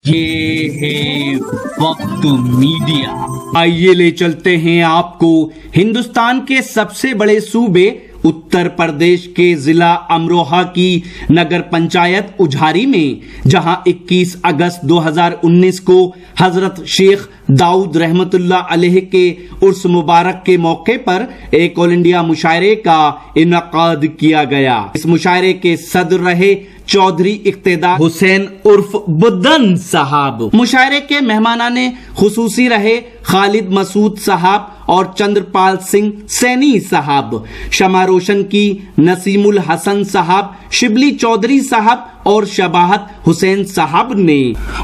ये है वक्त मीडिया। आइए ले चलते हैं आपको हिंदुस्तान के सबसे बड़े सूबे उत्तर प्रदेश के जिला अमरोहा की नगर पंचायत उझारी में, जहां 21 अगस्त 2019 को हजरत शेख दाऊद रहमतुल्लाह अलैह के उर्स मुबारक के मौके पर एक ऑल इंडिया मुशायरे का इनकाद किया गया। इस मुशायरे के सदर रहे चौधरी इक्तेदार हुसैन उर्फ बुद्दन साहब। मुशायरे के मेहमानाने खुसूसी रहे खालिद मसूद साहब और चंद्रपाल सिंह सैनी साहब। शमा रोशन की नसीमुल हसन साहब, शिबली चौधरी साहब और शबाहत हुसैन साहब ने।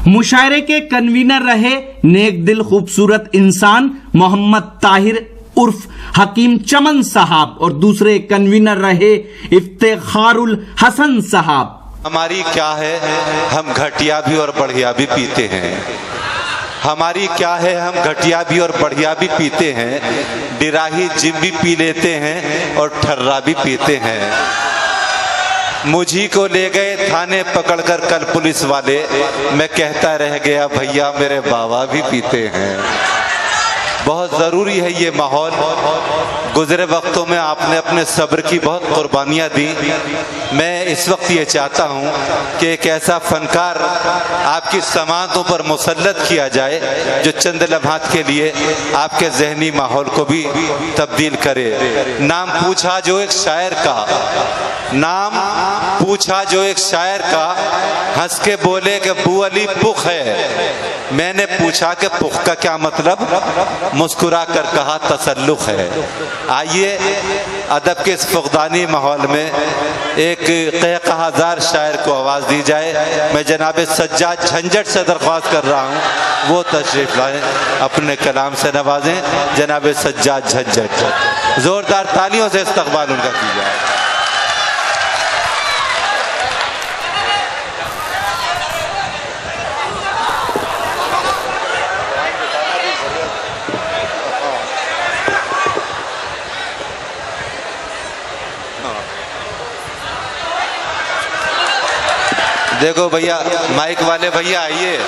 मुशायरे के कन्वीनर रहे नेक दिल खूबसूरत इंसान मोहम्मद ताहिर उर्फ हकीम चमन साहब और दूसरे कन्वीनर रहे इफ्तिखारुल हसन साहब। हमारी क्या है, हम घटिया भी और बढ़िया भी पीते हैं। हमारी क्या है, हम घटिया भी और बढ़िया भी पीते हैं। डिराही जिम भी पी लेते हैं और ठर्रा भी पीते हैं। मुझी को ले गए थाने पकड़कर कल पुलिस वाले, मैं कहता रह गया भैया मेरे बाबा भी पीते हैं। बहुत ज़रूरी है ये माहौल। गुज़रे वक्तों में आपने अपने सब्र की बहुत कुर्बानियाँ दी। मैं इस वक्त ये चाहता हूँ कि एक ऐसा फनकार आपकी समातों पर मुसल्लत किया जाए जो चंद लम्हात के लिए आपके जहनी माहौल को भी तब्दील करे। नाम पूछा जो एक शायर का, नाम पूछा जो एक शायर का, हंस के बोले कि बू अली पुख है। मैंने पूछा कि पुख का क्या मतलब, मुस्कुरा कर कहा तसल्लुक है। आइए अदब के इस फुकदानी माहौल में एक क़हक़हाज़ार शायर को आवाज़ दी जाए। मैं जनाब सज्जाद झंझट से दरख्वास्त कर रहा हूँ वो तशरीफ़ लाएँ, अपने कलाम से नवाजें। जनाब सज्जाद झंझट, ज़ोरदार तालियों से इस्तक़बाल उनका कीजिए। देखो भैया, माइक वाले भैया आइए।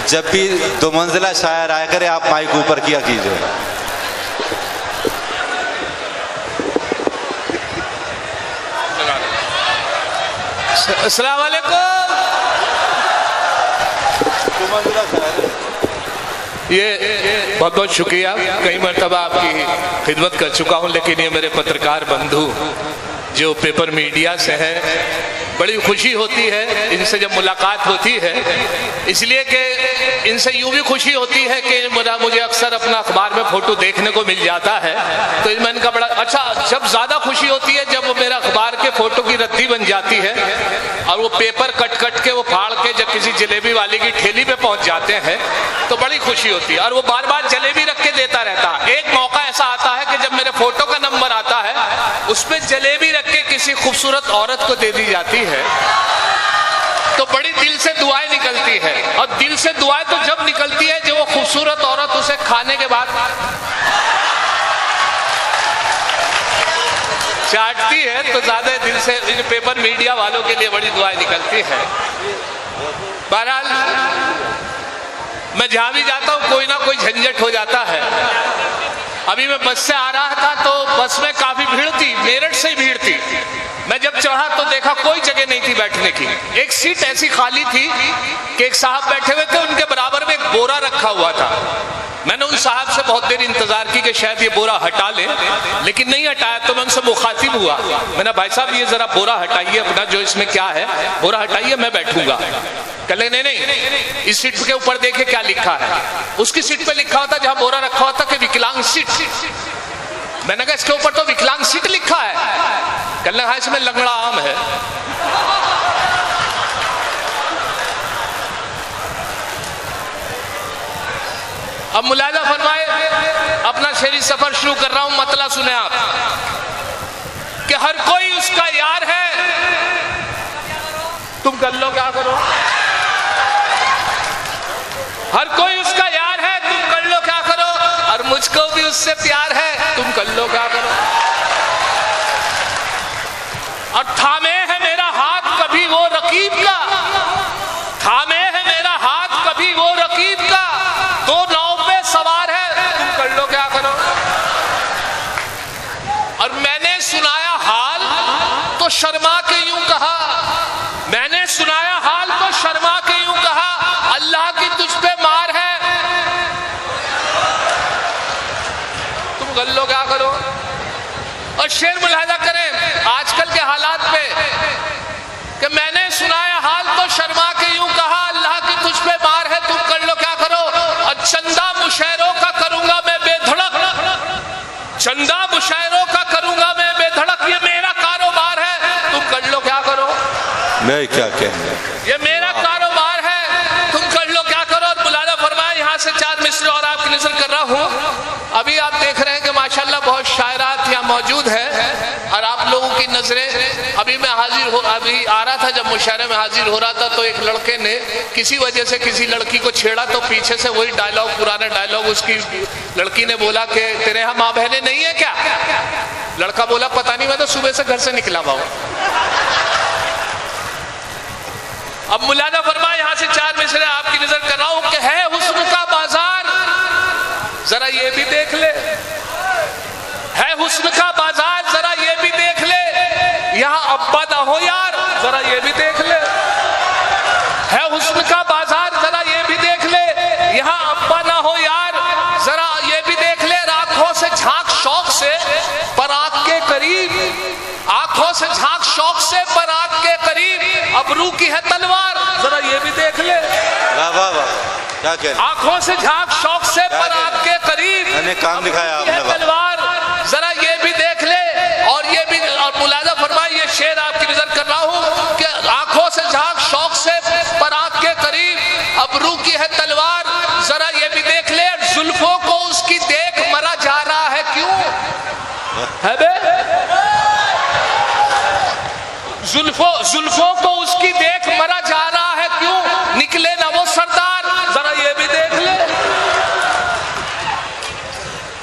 जब भी दो मंजिला शायर आया करे आप माइक ऊपर किया कीजिए। अस्सलाम वालेकुम। ये बहुत बहुत शुक्रिया, कई मरतबा आपकी खिदमत कर चुका हूँ, लेकिन ये मेरे पत्रकार बंधु जो पेपर मीडिया से है, बड़ी खुशी होती है इनसे जब मुलाकात होती है, इसलिए कि इनसे यूं भी खुशी होती है कि मुझे अक्सर अपना अखबार में फोटो देखने को मिल जाता है। तो मैं इनका बड़ा अच्छा, जब ज़्यादा खुशी होती है जब मेरा अखबार के फोटो की रद्दी बन जाती है और वो पेपर कट कट के वो फाड़ के जब किसी जलेबी वाले की ठेली पे पहुंच जाते हैं तो बड़ी खुशी होती है। और वो बार बार जलेबी रख के देता रहता है। एक मौका ऐसा आता है कि जब मेरे फोटो का नंबर आता है उस पर जलेबी रख के किसी खूबसूरत औरत को दे दी जाती है तो बड़ी दिल से दुआएं निकलती है। और दिल से दुआएं तो जब निकलती है जब वो खूबसूरत औरत उसे खाने के बाद चाटती है तो ज्यादा दिल से पेपर मीडिया वालों के लिए बड़ी दुआएं निकलती है। बहरहाल मैं जहां भी जाता हूं कोई ना कोई झंझट हो जाता है। अभी मैं बस से आ रहा था तो बस में काफी भीड़ थी, मेरठ से भीड़ थी। मैं जब चढ़ा तो देखा कोई जगह नहीं थी बैठने की। एक सीट ऐसी खाली थी कि एक साहब बैठे हुए थे, उनके बराबर में एक बोरा रखा हुआ था। मैंने उन साहब से बहुत देर इंतजार की कि शायद ये बोरा हटा ले, लेकिन नहीं हटाया। तो मैं उनसे मुखातिब हुआ, मैंने भाई साहब ये जरा बोरा हटाइए अपना, जो इसमें क्या है बोरा हटाइए, मैं बैठूंगा। कहले नहीं, इस सीट के ऊपर देखे क्या लिखा है। उसकी सीट पे लिखा होता जहां बोरा रखा होता कि विकलांग सीट। मैंने कहा इसके ऊपर तो विकलांग सीट लिखा है। कहले हाँ, इसमें लंगड़ा आम है। अब मुलाजा फरमाए, अपना शेरी सफर शुरू कर रहा हूं, मतला सुने आप कि हर कोई उसका यार है, तुम कर लो क्या करो। हर कोई उसका यार है, तुम कर लो क्या करो। और मुझको भी उससे प्यार है, तुम कर लो क्या करो। और थामे है मेरा हाथ कभी वो रकीब का, शर्मा के यूं कहा, मैंने सुनाया हाल तो शर्मा के यूं कहा, अल्लाह की तुझ पे मार है। तुम गल्लो क्या करो। और शेर मुलाहिजा करें आजकल के हालात पे कि मैंने सुनाया हाल तो शर्मा के यूं कहा, अल्लाह की तुझ पे मार है, तुम कर लो क्या करो। और चंदा मुशायरों का करूंगा मैं बेधड़क, चंदा मुशायरों का करूंगा मैं बेधड़क, ये मेरा कारोबार है, तुम कर लो क्या करो। मैं क्या कहना, ये मेरा कारोबार है, तुम कर लो क्या करो। और मुलाहिजा फरमाया यहाँ से 4 मिसरे और आपकी नजर कर रहा हूँ। अभी आप देख रहे हैं कि माशाल्लाह बहुत शायरात यहाँ मौजूद है और आप लोगों की नजरें, अभी मैं अभी आ रहा था, जब मुशायरे में हाजिर हो रहा था तो एक लड़के ने किसी वजह से किसी लड़की को छेड़ा, तो पीछे से वही डायलॉग, पुराना डायलॉग, उसकी लड़की ने बोला कि तेरे यहाँ माँ बहनें नहीं है क्या। लड़का बोला पता नहीं, मैं तो सुबह से घर से निकला हुआ। अब मुलाहिजा फरमाए यहाँ से 4 मिसरे आपकी नजर कर रहा हूं कि है हुस्न का बाजार, जरा ये भी देख ले, है हुस्न का बाजार, जरा ये भी देख ले, यहाँ अब्बा ना हो यार, जरा ये भी देख ले, है हुस्न का बाजार, जरा ये भी देख ले, यहाँ अब्बा ना हो यार, जरा ये भी देख ले। आंखों से झांक शौक से पर आंख के करीब, आंखों से झांक शौक से पर आंख के करीब, अबरू की है तलवार, जरा ये भी देख ले। वाह वाह वाह, क्या कह रहे, आंखों से झांक शौक से पर आंख के करीब, मैंने काम दिखाया आपने, तलवार, जरा ये भी देख ले। और ये भी, और मुलाहिजा फरमाए ये शेर आपकी नजर कर रहा हूं कि आंखों से झांक शौक से पर आंख के करीब, अबरू की है तलवार, जरा ये भी देख ले। जुल्फों को उसकी देख मरा जा रहा है क्यों है बे, जुल्फों को उसकी देख मरा जा रहा है क्यों, निकले ना वो सरदार, जरा ये भी देख ले।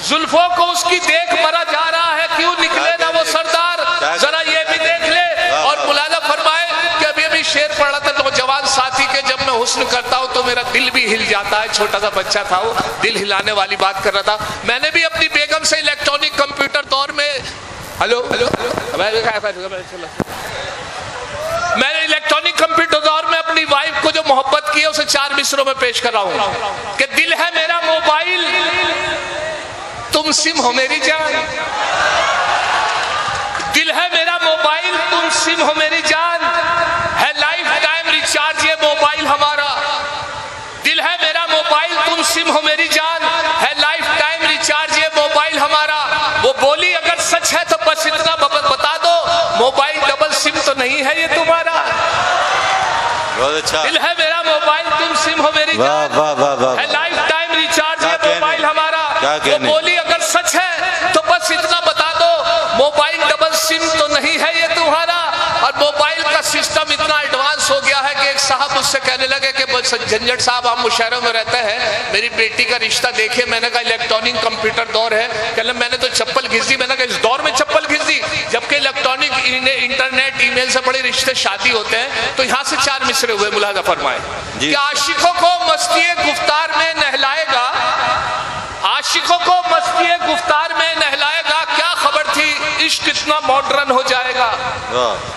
जुल्फों को उसकी देख मरा जा रहा है क्यों, निकले ना वो सरदार, जरा ये भी देख ले। और मुलाहिजा फरमाए कि अभी अभी शेर पढ़ा था नौजवान साथी के, जब मैं हुस्न करता हूं तो मेरा दिल भी हिल जाता है। छोटा सा बच्चा था वो, दिल हिलाने वाली बात कर रहा था। मैंने भी अपनी बेगम से इलेक्ट्रॉनिक कंप्यूटर दौर में, हेलो हेलो, मैंने इलेक्ट्रॉनिक कंप्यूटर दौर में अपनी वाइफ को जो मोहब्बत की है उसे 4 मिसरों में पेश कर रहा हूं कि दिल है मेरा मोबाइल, तुम सिम हो मेरी जान, दिल है मेरा मोबाइल, तुम सिम हो मेरी जान, है लाइफ टाइम रिचार्ज ये मोबाइल हमारा, दिल है मेरा मोबाइल, तुम सिम हो मेरी जान, है लाइफ टाइम रिचार्ज ये मोबाइल हमारा। वो बोली अगर सच है तो बस इतना बता दो, मोबाइल डबल सिम तो नहीं है ये तुम्हारा। बहुत अच्छा, दिल है मेरा मोबाइल, तुम सिम हो मेरी जान, वाह वाह वाह, है लाइफ टाइम रिचार्ज ये मोबाइल हमारा। वो बोली अगर सच है तो बस इतना बता दो, मोबाइल डबल सिम तो नहीं है ये तुम्हारा। और मोबाइल का सिस्टम इतना एडवांस हो गया है कि एक साहब मुझसे कहने लगे कि झंझट साहब आप मुशायरों में रहते हैं, मेरी बेटी का रिश्ता देखिए। मैंने कहा इलेक्ट्रॉनिक कंप्यूटर दौर है, कहने मैंने तो चप्पल घिस दी। मैंने कहा इस दौर में चप्पल घिस दी, जबकि इलेक्ट्रॉनिक इंटरनेट ईमेल से बड़े रिश्ते शादी होते हैं। तो यहाँ से 4 मिसरे हुए, मुलाहिजा फरमाए कि आशिकों को मस्ती गुफ्तार में नहलाएगा, आशिकों को मस्ती गुफ्तार में नहलाएगा, क्या खबर थी इश्क इतना मॉडर्न हो जाएगा।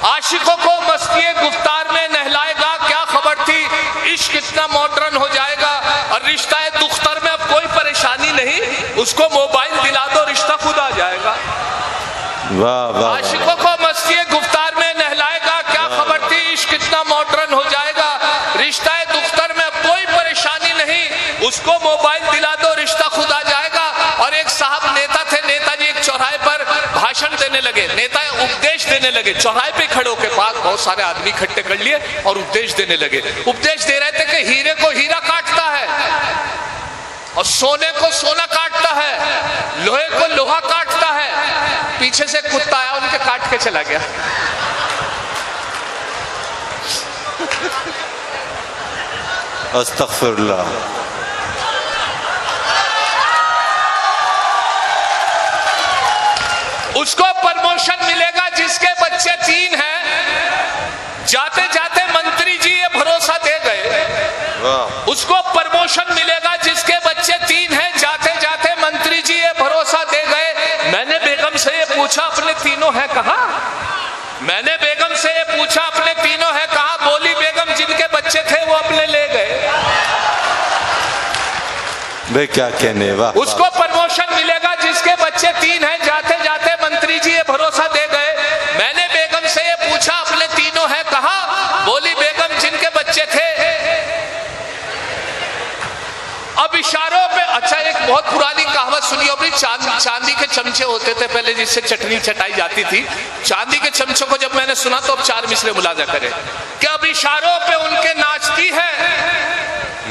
आशिकों को मस्ती गुफ्तार में नहलाएगा, क्या खबर थी इश्क इतना मॉडर्न हो जाएगा। और रिश्ता दुख्तर में अब कोई परेशानी नहीं, उसको मोबाइल दिला दो रिश्ता खुद आ जाएगा। आशिकों को मस्ती गुफ्तार में नहलाएगा, क्या खबर थी इश्क इतना मॉडर्न हो जाएगा। रिश्ता दुख्तर में अब कोई परेशानी नहीं, उसको मोबाइल दिला दो रिश्ता खुद आ जाएगा। और एक साहब नेता थे, नेताजी एक चौराहे पर भाषण देने लगे, नेता उपदेश देने लगे, चौराहे पे खड़े होकर पास बहुत सारे आदमी इकट्ठे कर लिए और उपदेश देने लगे। उपदेश दे रहे थे कि हीरे को हीरा काटता है और सोने को सोना काटता है, लोहे को लोहा काटता है। पीछे से कुत्ता आया, उनके काट के चला गया। अस्तगफिरुल्लाह। उसको प्रमोशन मिलेगा जिसके बच्चे 3 हैं, जाते जाते मंत्री जी ये भरोसा दे गए। उसको प्रमोशन मिलेगा जिसके बच्चे 3 हैं, जाते जाते मंत्री जी ये भरोसा दे गए। मैंने बेगम से ये पूछा अपने तीनों हैं कहाँ, मैंने बेगम से ये पूछा अपने तीनों है कहा, बोली बेगम जिनके बच्चे थे वो अपने ले गए। भाई क्या कहने, वाह। उसको प्रमोशन मिलेगा जिसके बच्चे 3 हैं, जाते जाते मंत्री जी ये भरोसा दे गए। मैंने बेगम से ये पूछा अपने तीनों है कहा, बोली बेगम जिनके बच्चे थे। अब इशारों पे, अच्छा एक बहुत पुरानी कहावत सुनी होगी, चांदी के चमचे होते थे पहले जिससे चटनी चटाई जाती थी। चांदी के चमचों को जब मैंने सुना तो अब 4 मिसरे मुलाजा करें कि अब इशारों पे उनके नाचती है।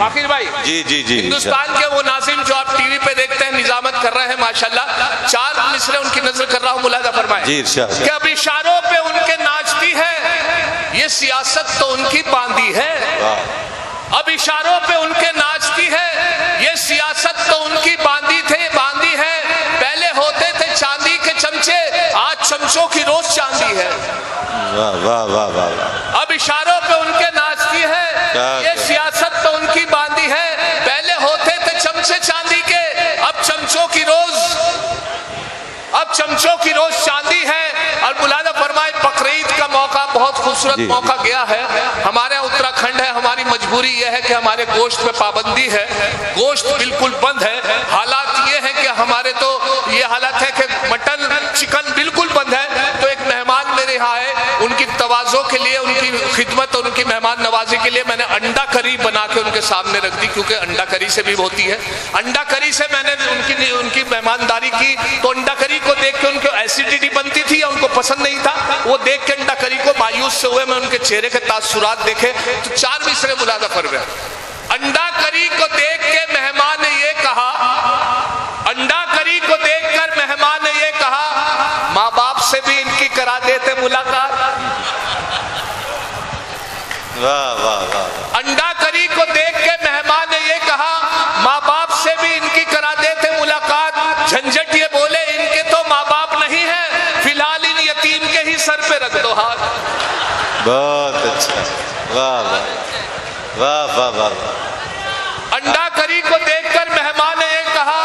आखिर भाई जी हिंदुस्तान के वो नाज़िम जो आप टीवी पे देखते हैं, निजामत कर रहे हैं माशाल्लाह, 4 मिसरे उनकी नजर कर रहा हूं, मुलाजा फरमाएं जी इरशाद। कि अब इशारों पे उनके नाचती है, ये सियासत तो उनकी बांधी है। अब इशारों पे उनके नाचती है, ये सियासत तो उनकी बांधी है। पहले होते थे चांदी के चमचे, आज चमचों की रोज चांदी है। वाह वाह वाह वाह। अब इशारों पे उनके नाचती है, ये सियासत तो उनकी बांधी है। पहले होते थे चमचे चांदी के, अब चमचों की रोज चांदी है। और मुलाजा फरमाए, बकरीद का मौका बहुत खूबसूरत मौका गया है। हमारे उत्तराखंड है, हमारी मजबूरी यह है कि हमारे गोश्त पे पाबंदी है, गोश्त बिल्कुल बंद है। हालात ये है कि हमारे तो ये हालत है कि मटन चिकन बिल्कुल बंद है। तो एक मेहमान मेरे यहाँ आए, उनकी तवाज़ो के लिए, उनकी खिदमत और उनकी मेहमान नवाजी के लिए मैंने अंडा करी बना के उनके सामने रख दी, क्योंकि अंडा करी से भी होती है। अंडा करी से मैंने उनकी मेहमानदारी की, तो अंडा करी को देख के उनको एसिडिटी बनती थी या उनको पसंद नहीं था, वो देख के अंडा करी को मायूस से हुए। मैं उनके चेहरे के तासुरात देखे तो 4 मिसरे मुलाजा फरमाया। अंडा करी को देख के मेहमान ने ये कहा, अंडा करी को देखकर मेहमान ने ये कहा, माँ बाप से भी इनकी करा देते मुलाकात। वाह वाह वाह। अंडा करी को देख के मेहमान ने ये कहा, माँ बाप से भी इनकी करा देते मुलाकात। झंझट ये बोले इनके तो माँ बाप नहीं है, फिलहाल इन यतीम के ही सर पे रख दो हाथ। बहुत अच्छा, वाह वाह वाह वाह वाह। अंडा करी को देखकर मेहमान ने ये कहा,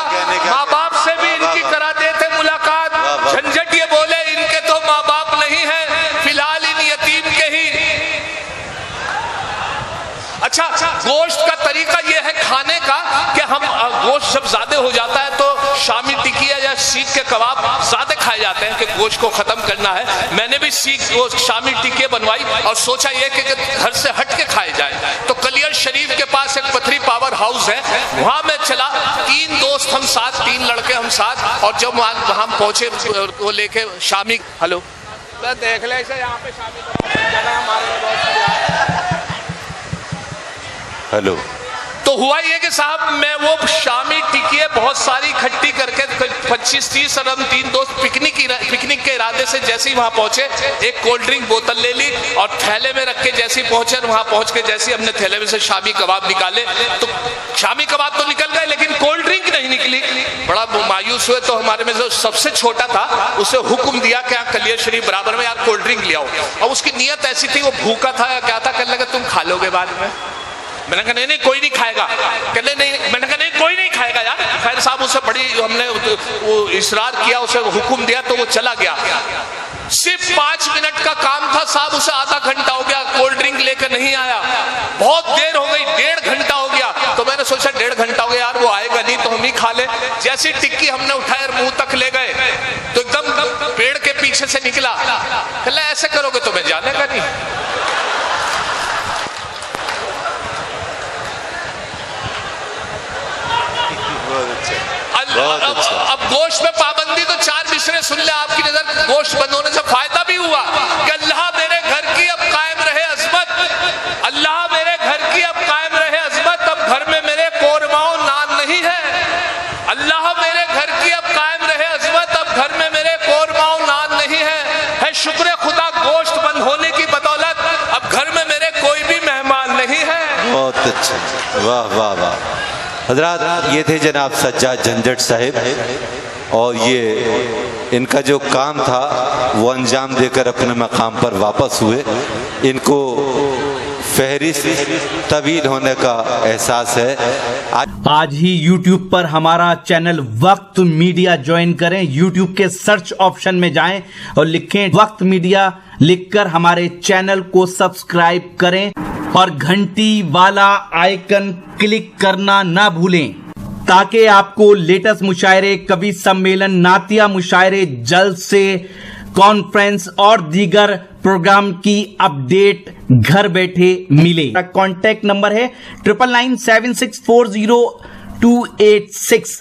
माँ बाप से भी इनकी करा देते मुलाकात। झंझट ये बोले इनके तो माँ बाप नहीं है, फिलहाल इन यतीम के ही। अच्छा, गोश्त का तरीका यह है खाने का कि हम गोश्त जब ज्यादा हो जाता है तो शामी टिकिया या सीख के कबाब ज्यादा खाए जाते हैं कि गोश्त को खत्म करना है। मैंने भी शामी टिकिया बनवाई और सोचा ये कि घर से हट के खाए जाए। तो कलियर शरीफ के पास एक पथरी पावर हाउस है, वहां मैं चला, 3 दोस्त हम साथ, 3 लड़के हम साथ। और जब वहां पहुंचे वो लेके शामी, हेलो देख ले यहाँ पे हेलो। तो हुआ ये कि साहब मैं वो शामी टिकिए बहुत सारी इकट्ठी करके 25-30 और हम 3 दोस्त पिकनिक के इरादे से जैसे ही वहां पहुंचे, एक कोल्ड ड्रिंक बोतल ले ली और थैले में रख के जैसे ही पहुंचे, वहां पहुंच के जैसे ही हमने थैले में से शामी कबाब निकाले तो शामी कबाब तो निकल गए लेकिन कोल्ड ड्रिंक नहीं निकली। बड़ा मायूस हुए। तो हमारे में जो सबसे छोटा था उसे हुक्म दिया कि यहाँ कलियर शरीफ बराबर में यार कोल्ड ड्रिंक ले आओ। और उसकी नीयत ऐसी थी, वो भूखा था या क्या था, कहने लगा तुम खा लोगे बाद में। मैंने कहा नहीं कोई नहीं खाएगा। कहने नहीं, मैंने कहा नहीं कोई नहीं खाएगा यार। खैर साहब उसे बड़ी हमने वो इसरार किया, उसे हुक्म दिया तो वो चला गया। सिर्फ 5 मिनट का काम था साहब, उसे आधा घंटा हो गया कोल्ड ड्रिंक लेकर नहीं आया। बहुत देर हो गई, 1.5 घंटा हो गया। तो मैंने सोचा 1.5 घंटा हो गया यार, वो आएगा नहीं तो हम ही खा ले। जैसी टिक्की हमने उठाया मुंह तक ले गए तो एकदम पेड़ के पीछे से निकला, कहला ऐसे करोगे तो मैं जानेगा नहीं। अब गोश्त में पाबंदी तो 4 मिसरे सुन ले आपकी नजर। गोश्त बंद होने से फायदा भी हुआ कि अल्लाह मेरे घर की अब कायम रहे अजमत, अल्लाह मेरे घर की अब कायम रहे अजमत। अब घर में मेरे कोरमाओ नान नहीं है, अल्लाह मेरे घर की अब कायम रहे अजमत। अब घर में मेरे कोरमाओ नान नहीं है शुक्र खुदा गोश्त बंद होने की बदौलत अब घर में मेरे कोई भी मेहमान नहीं है। बहुत अच्छा, वाह वाह वाह। हजरात ये थे जनाब सज्जाद झंझट साहब और ये इनका जो काम था वो अंजाम देकर अपने मकाम पर वापस हुए। इनको फहरिस्त तवील होने का एहसास है। आज ही YouTube पर हमारा चैनल वक्त मीडिया ज्वाइन करें। YouTube के सर्च ऑप्शन में जाएं और लिखें वक्त मीडिया, लिखकर हमारे चैनल को सब्सक्राइब करें और घंटी वाला आइकन क्लिक करना ना भूलें, ताकि आपको लेटेस्ट मुशायरे, कवि सम्मेलन, नातिया मुशायरे, जल्द से कॉन्फ्रेंस और दीगर प्रोग्राम की अपडेट घर बैठे मिले। कॉन्टैक्ट नंबर है 9997640286।